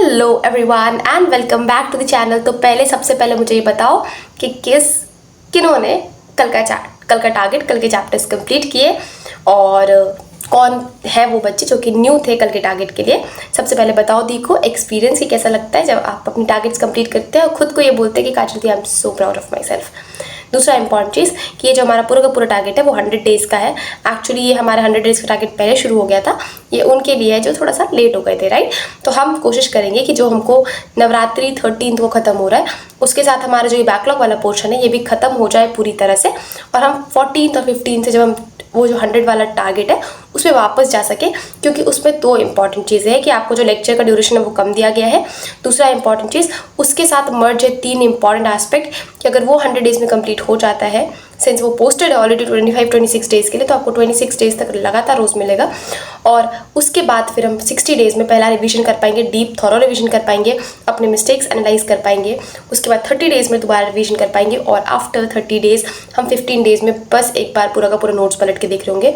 Hello everyone and welcome back to the channel. तो सबसे पहले मुझे ये बताओ कि किन्होंने कल का टारगेट, कल के चैप्टर्स कंप्लीट किए और कौन है वो बच्चे जो कि न्यू थे कल के टारगेट के लिए। सबसे पहले बताओ देखो एक्सपीरियंस ही कैसा लगता है जब आप अपनी टारगेट्स कंप्लीट करते हैं और खुद को ये बोलते हैं कि Kajal di I am so proud of myself. दूसरा इंपॉर्टेंट चीज़ कि ये जो हमारा पूरा का पूरा टारगेट है वो 100 डेज़ का है। एक्चुअली ये हमारा 100 डेज़ का टारगेट पहले शुरू हो गया था, ये उनके लिए है जो थोड़ा सा लेट हो गए थे, राइट। तो हम कोशिश करेंगे कि जो हमको नवरात्रि 13 को ख़त्म हो रहा है उसके साथ हमारा जो ये बैकलॉग वाला पोर्शन है ये भी ख़त्म हो जाए पूरी तरह से, और हम 14 और 15 से जब हम वो जो 100 वाला टारगेट है उसमें वापस जा सके, क्योंकि उसमें दो इंपॉर्टेंट चीज़ें हैं कि आपको जो लेक्चर का ड्यूरेशन है वो कम दिया गया है। दूसरा इंपॉर्टेंट चीज़ उसके साथ मर्ज है 3 इंपॉर्टेंट एस्पेक्ट कि अगर वो 100 डेज़ में कंप्लीट हो जाता है, सिंस वो पोस्टेड है ऑलरेडी 25-26 डेज़ के लिए, तो आपको 26 डेज़ तक लगातार रोज़ मिलेगा। और उसके बाद फिर हम 60 डेज़ में पहला रिवीजन कर पाएंगे, डीप थॉरो रिवीजन कर पाएंगे, अपने मिस्टेक्स एनालाइज कर पाएंगे। उसके बाद 30 डेज़ में दोबारा रिवीजन कर पाएंगे और आफ्टर 30 डेज़ हम 15 डेज़ में बस एक बार पूरा का पूरा नोट्स पलट के देख रहे होंगे।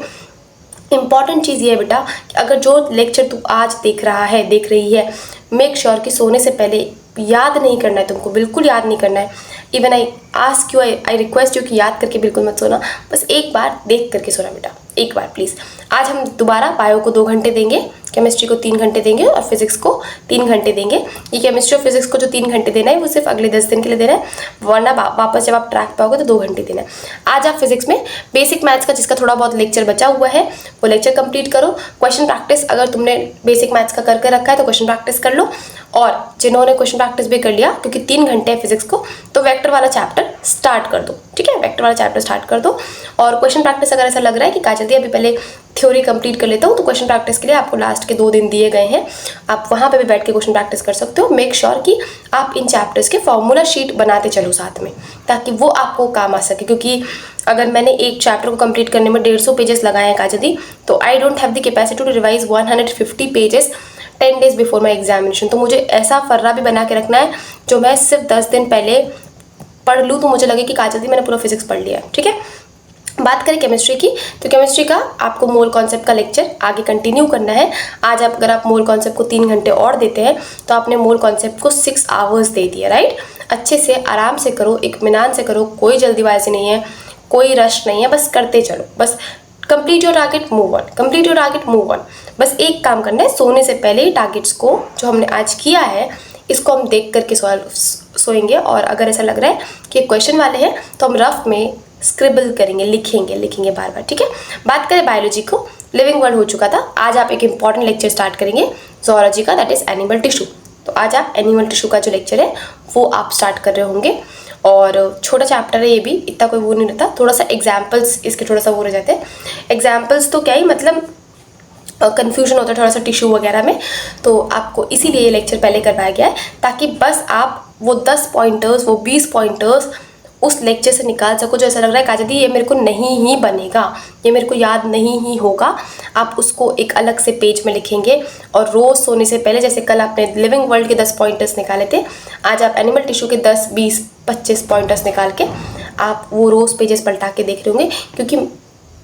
इंपॉर्टेंट चीज़ ये है बेटा कि अगर जो लेक्चर तू आज देख रहा है, देख रही है, मेक श्योर कि सोने से पहले याद नहीं करना है, तुमको बिल्कुल याद नहीं करना है। Even I ask you, I request you कि याद करके बिल्कुल मत सोना, बस एक बार देख करके सोना बेटा, एक बार प्लीज़। आज हम दोबारा बायो को 2 घंटे देंगे, केमिस्ट्री को 3 घंटे देंगे और फिजिक्स को 3 घंटे देंगे। ये केमिस्ट्री और फिजिक्स को जो 3 घंटे देना है वो सिर्फ अगले 10 दिन के लिए देना है, वरना वापस जब आप ट्रैक पाओगे तो 2 घंटे देना है। आज आप फिजिक्स में बेसिक मैथ्स का जिसका थोड़ा बहुत लेक्चर बचा हुआ है वो लेक्चर कंप्लीट करो। क्वेश्चन प्रैक्टिस अगर तुमने बेसिक मैथ्स का करके रखा है तो क्वेश्चन प्रैक्टिस कर लो, और जिन्होंने क्वेश्चन प्रैक्टिस भी कर लिया क्योंकि 3 घंटे है फिजिक्स को, तो वेक्टर वाला चैप्टर स्टार्ट कर दो, ठीक है। वेक्टर वाला चैप्टर स्टार्ट कर दो। और क्वेश्चन प्रैक्टिस अगर ऐसा लग रहा है कि काजल दी अभी पहले थ्योरी कंप्लीट कर लेता हूँ, तो क्वेश्चन प्रैक्टिस के लिए आपको लास्ट के 2 दिन दिए गए हैं, आप वहाँ पे भी बैठ के क्वेश्चन प्रैक्टिस कर सकते हो। मेक श्योर कि आप इन चैप्टर्स के फॉर्मूला शीट बनाते चलो साथ में, ताकि वो आपको काम आ सके। क्योंकि अगर मैंने एक चैप्टर को कंप्लीट करने में 150 पेजेस लगाए हैं काजल दी, तो I don't have the capacity to revise 150 pages 10 days before my examination. तो मुझे ऐसा फर्रा भी बना के रखना है जो मैं सिर्फ 10 दिन पहले पढ़ लूँ तो मुझे लगे कि काजल दी मैंने पूरा फिजिक्स पढ़ लिया है, ठीक है। बात करें केमिस्ट्री की, तो केमिस्ट्री का आपको मोल कॉन्सेप्ट का लेक्चर आगे कंटिन्यू करना है। आज अगर आप मोल कॉन्सेप्ट को 3 घंटे और देते हैं तो आपने मोल कॉन्सेप्ट को 6 आवर्स दे दिया, राइट। अच्छे से आराम से करो, इत्मीनान से करो, कोई जल्दीबाजी नहीं है, कोई रश नहीं है, बस करते चलो। बस complete your target, move on, complete your target, move on. बस एक काम करना है, सोने से पहले टारगेट्स को जो हमने आज किया है इसको हम देख करके सोएंगे। और अगर ऐसा लग रहा है कि क्वेश्चन वाले हैं तो हम रफ में स्क्रिबल करेंगे, लिखेंगे बार बार, ठीक है। बात करें बायोलॉजी को, लिविंग वर्ल्ड हो चुका था। आज आप एक इंपॉर्टेंट लेक्चर स्टार्ट करेंगे जोलॉजी का, दैट इज एनिमल टिश्यू। तो आज आप एनिमल टिश्यू का जो लेक्चर है वो आप स्टार्ट कर रहे होंगे, और छोटा चैप्टर है ये भी, इतना कोई वो नहीं रहता। थोड़ा सा एग्जाम्पल्स इसके थोड़ा सा वो रह जाते हैं। एग्जाम्पल्स तो क्या ही मतलब कन्फ्यूजन होता है थोड़ा सा टिश्यू वगैरह में, तो आपको इसीलिए ये लेक्चर पहले करवाया गया है, ताकि बस आप वो 10 पॉइंटर्स, वो 20 पॉइंटर्स उस लेक्चर से निकाल सको जो ऐसा लग रहा है काजल दी ये मेरे को नहीं ही बनेगा, ये मेरे को याद नहीं ही होगा। आप उसको एक अलग से पेज में लिखेंगे और रोज़ सोने से पहले, जैसे कल आपने लिविंग वर्ल्ड के 10 पॉइंटर्स निकाले थे, आज आप एनिमल टिश्यू के 10, 20, 25 पॉइंटर्स निकाल के आप वो रोज़ पेजेस पलटा के देख रहे होंगे। क्योंकि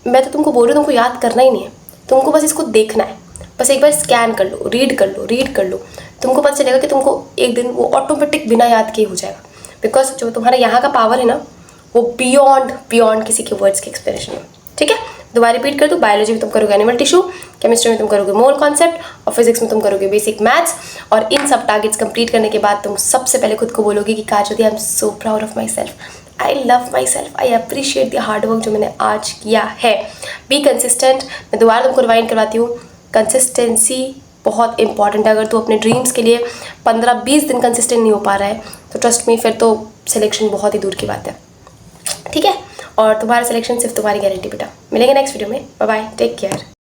मैं तो तुमको बोल रही हूँ, तुमको याद करना ही नहीं है, तुमको बस इसको देखना है। बस एक बार स्कैन कर लो, रीड कर लो, तुमको पता चलेगा कि तुमको एक दिन वो ऑटोमेटिक बिना याद के हो जाएगा। बिकॉज जो तुम्हारा यहाँ का पावर है ना वो बियॉन्ड किसी के वर्ड्स के एक्सप्लेनेशन है, ठीक है। दोबारा रिपीट कर दो, बायोलॉजी में तुम करोगे एनिमल टिश्यू, केमिस्ट्री में तुम करोगे मोल कॉन्सेप्ट, और फिजिक्स में तुम करोगे बेसिक मैथ्स। और इन सब टारगेट्स कंप्लीट करने के बाद तुम सबसे पहले खुद को बोलोगे कि Kajal di I am so proud of myself, I love myself, I appreciate the hard work जो मैंने आज किया है। Be consistent. मैं दोबारा तुमको रिवाइंड करवाती हूँ, कंसिस्टेंसी बहुत इंपॉर्टेंट है। अगर तू अपने ड्रीम्स के लिए 15-20 दिन कंसिस्टेंट नहीं हो पा रहा है तो ट्रस्ट मी, फिर तो सिलेक्शन बहुत ही दूर की बात है, ठीक है। और तुम्हारा सिलेक्शन सिर्फ तुम्हारी गारंटी बेटा। मिलेंगे नेक्स्ट वीडियो में, बाय बाय, टेक केयर।